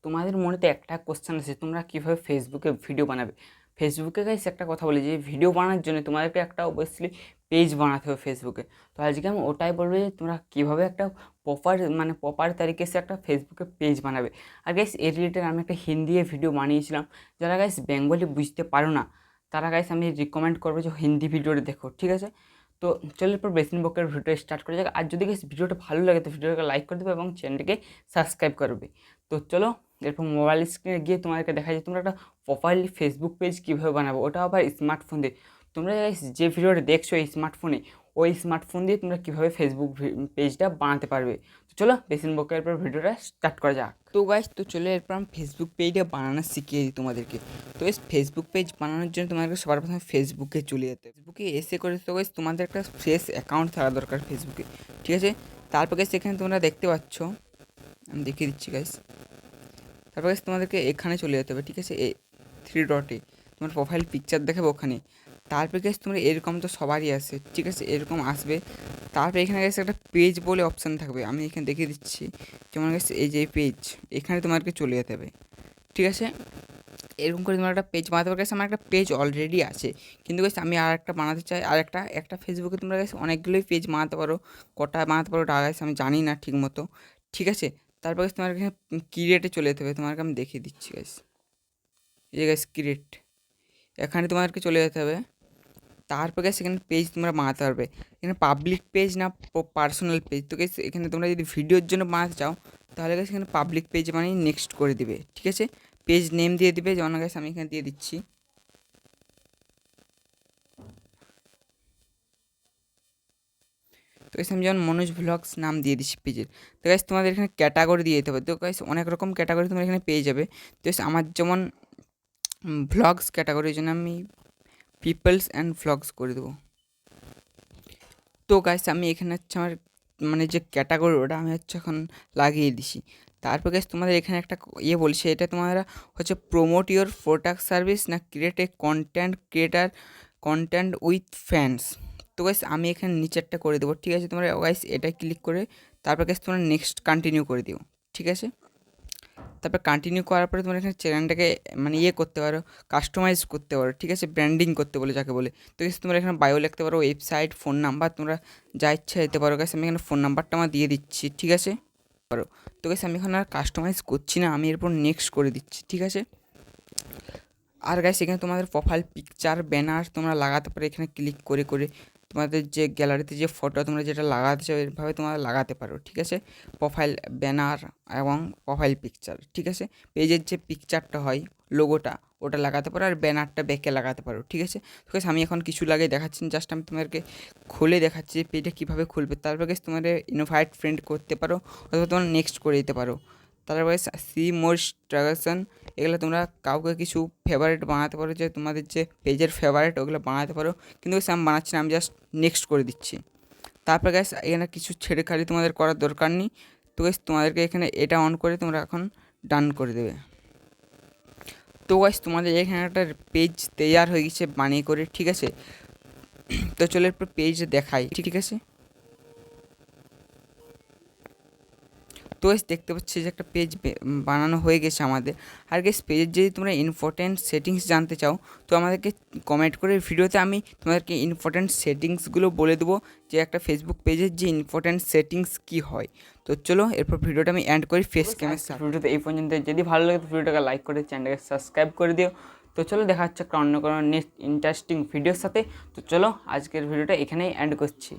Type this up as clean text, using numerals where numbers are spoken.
তোমাদের মনেতে একটা কোশ্চেন আছে, তোমরা কীভাবে ফেসবুকে ভিডিও বানাবে। ফেসবুকে গাইস একটা কথা বলি যে ভিডিও বানানোর জন্য তোমাদেরকে একটা অবশ্যই পেজ বানাতে হবে ফেসবুকে। তো আজকে আমি ওটাই বলবো যে তোমরা কীভাবে একটা প্রপার তারিখে সে একটা ফেসবুকে পেজ বানাবে। আর গাইস এর রিলেটেড আমি একটা হিন্দি ভিডিও বানিয়েছিলাম। যারা গাইস বেঙ্গলি বুঝতে পারো না তারা গাইস আমি রিকমেন্ড করবো যে হিন্দি ভিডিওটা দেখো, ঠিক আছে। তো চলো এরপর বেসিন বকের ভিডিও স্টার্ট করে যাক। আর যদি গাইস ভিডিওটা ভালো লাগে তো ভিডিওটাকে লাইক করে দেবে এবং চ্যানেলটিকে সাবস্ক্রাইব করবে। তো চলো এরপর মোবাইল স্ক্রিনে গিয়ে তোমাদেরকে দেখা যায় তোমরা একটা প্রোফাইল ফেসবুক পেজ কীভাবে বানাবো, ওটা আবার স্মার্টফোন দিয়ে। তোমরা যে ভিডিওটা দেখছো এই স্মার্টফোনে, ওই স্মার্টফোন দিয়ে তোমরা কীভাবে ফেসবুক পেজটা বানাতে পারবে। তো চলো বেসিন বকের এরপর ভিডিওটা স্টার্ট করা যাক। তো গাইস তো চলো এরপর আমি ফেসবুক পেজটা বানানো শিখিয়ে দিই তোমাদেরকে। তো এই ফেসবুক পেজ বানানোর জন্য তোমাদেরকে সবার প্রথমে ফেসবুকে চলে যেতে হবে। ফেসবুকে এসে করে তো গাইস তোমাদের একটা ফ্রেশ অ্যাকাউন্ট থাকা দরকার ফেসবুকে, ঠিক আছে। তারপর গাইস এখানে তোমরা দেখতে পাচ্ছ, আমি দেখিয়ে দিচ্ছি গাইস। তারপর গাইস তোমাদেরকে এখানে চলে যেতে হবে, ঠিক আছে। এই 3 ডটে তোমার প্রোফাইল পিকচার দেখাবে ওখানে। তারপরে গাইস তোমরা এরকম তো সবারই আসে, ঠিক আছে, এরকম আসবে। তারপরে এখানে গাইস একটা পেজ বলে অপশান থাকবে, আমি এখানে দেখিয়ে দিচ্ছি। যেমন গাইস এই যে পেজ, এখানে তোমাদেরকে চলে যেতে হবে, ঠিক আছে। এরকম করে তোমার একটা পেজ বানাতে পারো। আমার একটা পেজ অলরেডি আছে, কিন্তু গাইস আমি আর একটা বানাতে চাই। আর একটা ফেসবুকে তোমরা গাইস অনেকগুলোই পেজ বানাতে পারো। কটা বানাতে পারো ওটা গাইস আমি জানি না ঠিক মতো, ঠিক আছে। তারপর গাইস তোমার এখানে ক্রিয়েটে চলে যেতে হবে, তোমাকে আমি দেখিয়ে দিচ্ছি গাইস। এই যে গাইস ক্রিয়েট, এখানে তোমাদেরকে চলে যেতে হবে। তারপর গাইস এখানে পেজ তোমরা বানাতে পারবে। এখানে পাবলিক পেজ না পার্সোনাল পেজ। তো গাইস এখানে তোমরা যদি ভিডিওর জন্য বানাতে চাও তাহলে গাইস এখানে পাবলিক পেজ বানিয়ে নেক্সট করে দিবে, ঠিক আছে। পেজ নেম দিয়ে দিবে, যেমন গাইস আমি এখানে দিয়ে দিচ্ছি। তো গাইস আমি যেমন মনোজ ভ্লগস নাম দিয়ে দিচ্ছি পেজের। তো গাইস তোমাদের এখানে ক্যাটাগরি দিয়ে দিতে হবে। তো গাইস অনেক রকম ক্যাটাগরি তোমরা এখানে পেয়ে যাবে। তো গাইস আমার যেমন ভ্লগস ক্যাটাগরির জন্য আমি পিপলস অ্যান্ড ভ্লগস করে দেবো। তো গাইস আমি এখানে হচ্ছে আমার মানে যে ক্যাটাগরি ওটা আমি হচ্ছে এখন লাগিয়ে দিছি। তারপর গাইস তোমাদের এখানে একটা বলছে, এটা তোমরা হচ্ছে প্রমোট ইওর প্রোডাক্ট সার্ভিস না create a content with fans. তো গাইস আমি এখানে নিচেরটা করে দেবো, ঠিক আছে। তোমরা গাইস এটা ক্লিক করে তারপর গাইস তোমরা নেক্সট কন্টিনিউ করে দিও, ঠিক আছে। তারপর কন্টিনিউ করার পরে তোমরা এখানে চ্যানেলটাকে মানে করতে পারো, কাস্টমাইজ করতে পারো, ঠিক আছে, ব্র্যান্ডিং করতে বলে যাকে বলে। তো গাইস তোমরা এখানে বায়ো লিখতে পারো, ওয়েবসাইট, ফোন নাম্বার, তোমরা যা ইচ্ছা দিতে পারো। গাইস আমি এখানে ফোন নাম্বারটা আমার দিয়ে দিচ্ছি, ঠিক আছে। পারো। তো গাইস আমি এখন আর কাস্টমাইজ করছি না, আমি এরপর নেক্সট করে দিচ্ছি, ঠিক আছে। আর গাইস এখানে তোমাদের প্রোফাইল পিকচার ব্যানার তোমরা লাগাতে পারো। এখানে ক্লিক করে করে তোমাদের যে গ্যালারিতে যে ফটো তোমরা যেটা লাগাতে চাও এভাবে তোমরা লাগাতে পারো, ঠিক আছে। প্রোফাইল ব্যানার এবং প্রোফাইল পিকচার, ঠিক আছে। পেজের যে পিকচারটা হয় লোগোটা ওটা লাগাতে পারো, আর ব্যানারটা ব্যাকে লাগাতে পারো, ঠিক আছে। তো গাইস আমি এখন কিছু লাগিয়ে দেখাচ্ছি, জাস্ট আমি তোমাদেরকে খুলে দেখাচ্ছি পেজটা কীভাবে খুলবে। তারপর গাইস তোমাদের ইনভাইট ফ্রেন্ড করতে পারো অথবা তোমরা নেক্সট করে দিতে পারো। তারপর সি মোর ট্রানজাকশন, এগুলো তোমরা কাউকে কিছু ফেভারিট বানাতে পারো, যে তোমাদের যে পেজের ফেভারিট ওগুলো বানাতে পারো। কিন্তু গাইস আমি বানাচ্ছি না, আমি জাস্ট নেক্সট করে দিচ্ছি। তারপর গাইস এখানে কিছু ছেড়ে খালি তোমাদের করার দরকার নেই। তো গাইস তোমাদেরকে এখানে এটা অন করে তোমরা এখন ডান করে দেবে। তো গাইস তোমাদের এখানে একটা পেজ তৈরি হয়ে গেছে বানিয়ে করে, ঠিক আছে। তো চলো এরপর পেজ দেখাই, ঠিক আছে। তো দেখতে পাচ্ছি যে একটা পেজ বানানো হয়ে গেছে আমাদের। আর গাইস পেজের যদি তোমরা ইম্পর্টেন্ট সেটিংস জানতে চাও তো আমাদেরকে কমেন্ট করে ভিডিওতে আমি তোমাদেরকে ইম্পর্টেন্ট সেটিংসগুলো বলে দেবো, যে একটা ফেসবুক পেজের যে ইম্পর্টেন্ট সেটিংস কী হয়। তো চলো এরপর ভিডিওটা আমি এন্ড করি ফেস ক্যামেরা। ভিডিওতে এই পর্যন্ত, যদি ভালো লাগে তো ভিডিওটাকে লাইক করে চ্যানেলটাকে সাবস্ক্রাইব করে দিও। তো চলো দেখা হচ্ছে একটা অন্য কোনো নেক্সট ইন্টারেস্টিং ভিডিওর সাথে। তো চলো আজকের ভিডিওটা এখানেই এন্ড করছি।